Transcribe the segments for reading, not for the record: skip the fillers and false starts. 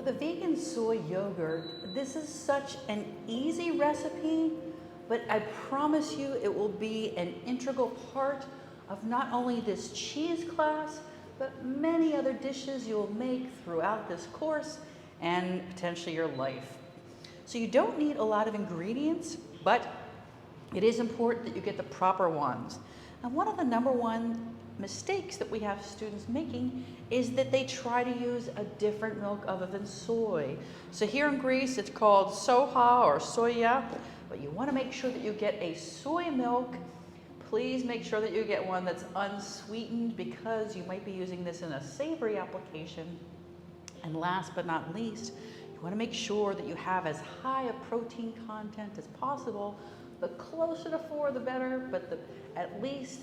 the vegan soy yogurt, this is such an easy recipe, but I promise you it will be an integral part of not only this cheese class, but many other dishes you'll make throughout this course and potentially your life. So you don't need a lot of ingredients, but it is important that you get the proper ones. And one of the number one mistakes that we have students making is that they try to use a different milk other than soy. So here in Greece, it's called soja or soya, but you want to make sure that you get a soy milk. Please make sure that you get one that's unsweetened because you might be using this in a savory application. And last but not least, you want to make sure that you have as high a protein content as possible. The closer to 4, the better, but at least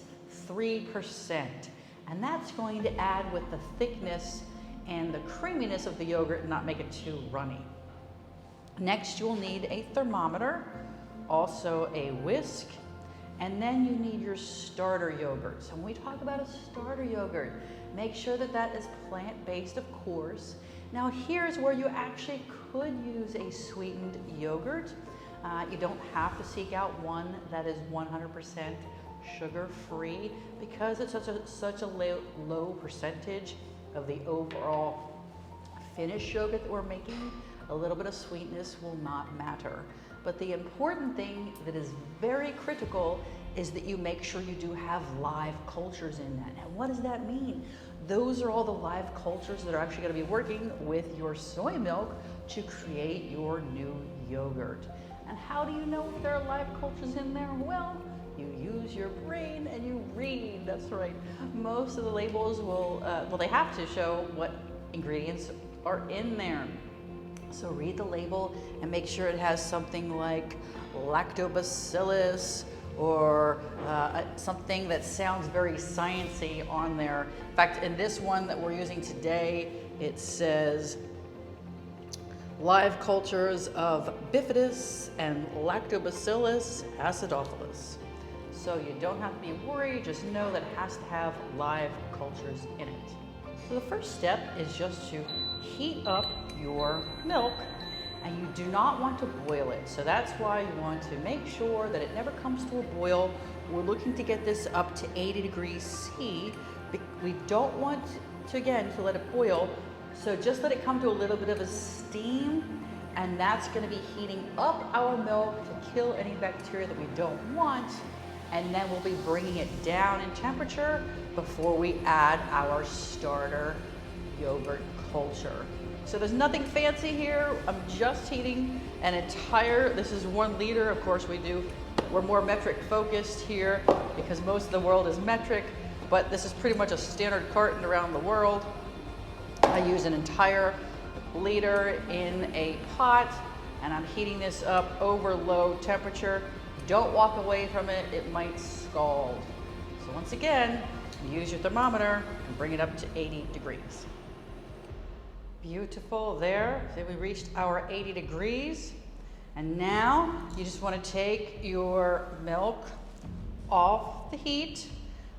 3%. And that's going to add with the thickness and the creaminess of the yogurt and not make it too runny. Next, you'll need a thermometer, also a whisk, and then you need your starter yogurt. So when we talk about a starter yogurt, make sure that that is plant-based, of course. Now here's where you actually could use a sweetened yogurt. You don't have to seek out one that is 100% sugar-free because it's such a low percentage of the overall finished yogurt that we're making. A little bit of sweetness will not matter. But the important thing that is very critical is that you make sure you do have live cultures in that. And what does that mean? Those are all the live cultures that are actually going to be working with your soy milk to create your new yogurt. And how do you know if there are live cultures in there? Well, you use your brain and you read. That's right. Most of the labels will, they have to show what ingredients are in there. So read the label and make sure it has something like lactobacillus or something that sounds very sciencey on there. In fact, in this one that we're using today, it says live cultures of bifidus and lactobacillus acidophilus. So you don't have to be worried, just know that it has to have live cultures in it. So the first step is just to heat up your milk, and you do not want to boil it. So that's why you want to make sure that it never comes to a boil. We're looking to get this up to 80 degrees C. We don't want to, again, to let it boil. So just let it come to a little bit of a steam, and that's going to be heating up our milk to kill any bacteria that we don't want. And then we'll be bringing it down in temperature before we add our starter yogurt culture. So there's nothing fancy here. I'm just heating an entire, this is 1 liter. Of course we're more metric focused here because most of the world is metric, but this is pretty much a standard carton around the world. I use an entire liter in a pot, and I'm heating this up over low temperature. Don't walk away from it, it might scald. So once again, use your thermometer and bring it up to 80 degrees. Beautiful, there. So we reached our 80 degrees. And now you just want to take your milk off the heat.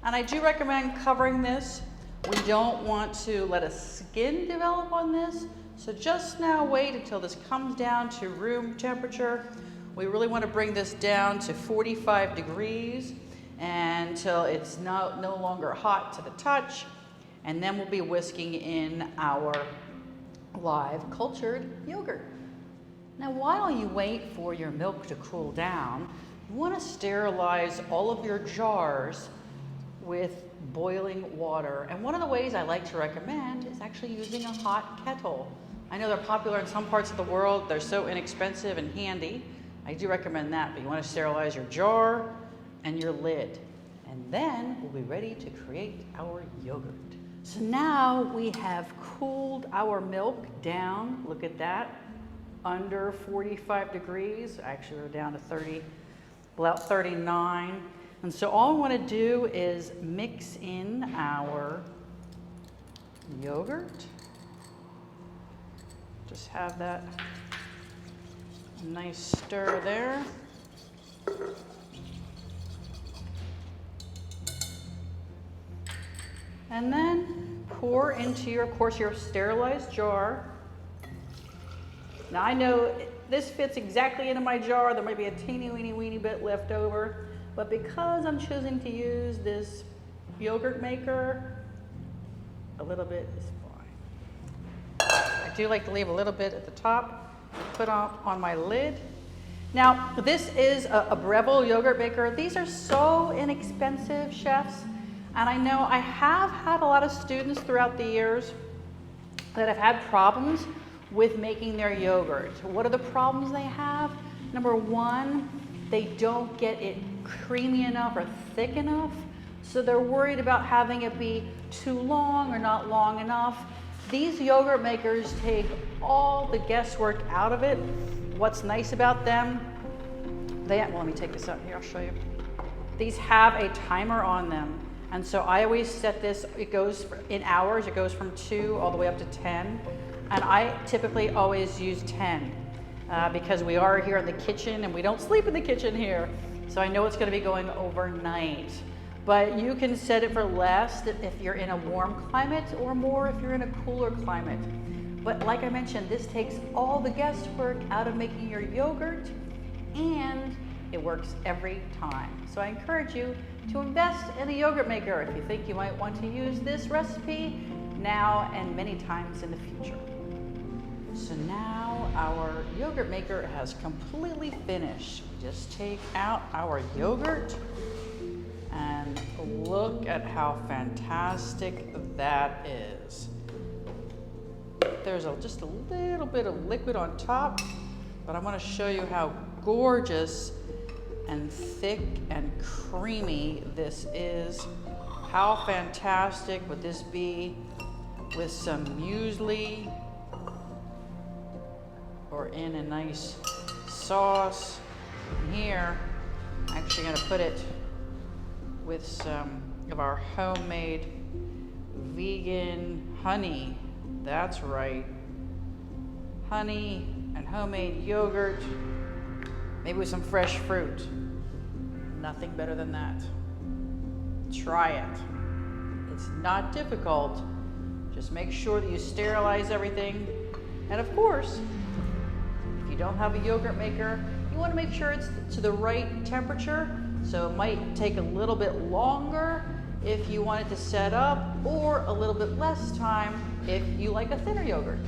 And I do recommend covering this. We don't want to let a skin develop on this. So just now wait until this comes down to room temperature. We really want to bring this down to 45 degrees until it's no longer hot to the touch. And then we'll be whisking in our live cultured yogurt. Now while you wait for your milk to cool down, you want to sterilize all of your jars with boiling water. And one of the ways I like to recommend is actually using a hot kettle. I know they're popular in some parts of the world. They're so inexpensive and handy. I do recommend that, but you want to sterilize your jar and your lid. And then we'll be ready to create our yogurt. So now we have cooled our milk down. Look at that, under 45 degrees. Actually, we're down to 30, about 39. And so all I want to do is mix in our yogurt. Just have that nice stir there. And then pour into your, of course, your sterilized jar. Now I know this fits exactly into my jar. There might be a teeny weeny bit left over, but because I'm choosing to use this yogurt maker, a little bit is fine. I do like to leave a little bit at the top, put on my lid. Now, this is a Breville yogurt maker. These are so inexpensive, chefs. And I know I have had a lot of students throughout the years that have had problems with making their yogurt. What are the problems they have? Number one, they don't get it creamy enough or thick enough. So they're worried about having it be too long or not long enough. These yogurt makers take all the guesswork out of it. What's nice about them, well, let me take this out here, I'll show you. These have a timer on them. And so I always set this, it goes in hours, it goes from 2 all the way up to 10. And I typically always use 10 because we are here in the kitchen and we don't sleep in the kitchen here. So I know it's gonna be going overnight. But you can set it for less if you're in a warm climate or more if you're in a cooler climate. But like I mentioned, this takes all the guesswork out of making your yogurt and it works every time. So I encourage you to invest in a yogurt maker if you think you might want to use this recipe now and many times in the future. So now our yogurt maker has completely finished. Just take out our yogurt and look at how fantastic that is. There's just a little bit of liquid on top, but I want to show you how gorgeous and thick and creamy this is. How fantastic would this be with some muesli or in a nice sauce? Here, I'm actually going to put it with some of our homemade vegan honey. That's right. Honey and homemade yogurt, maybe with some fresh fruit. Nothing better than that. Try it. It's not difficult. Just make sure that you sterilize everything. And of course, if you don't have a yogurt maker, you want to make sure it's to the right temperature. So it might take a little bit longer if you want it to set up, or a little bit less time if you like a thinner yogurt.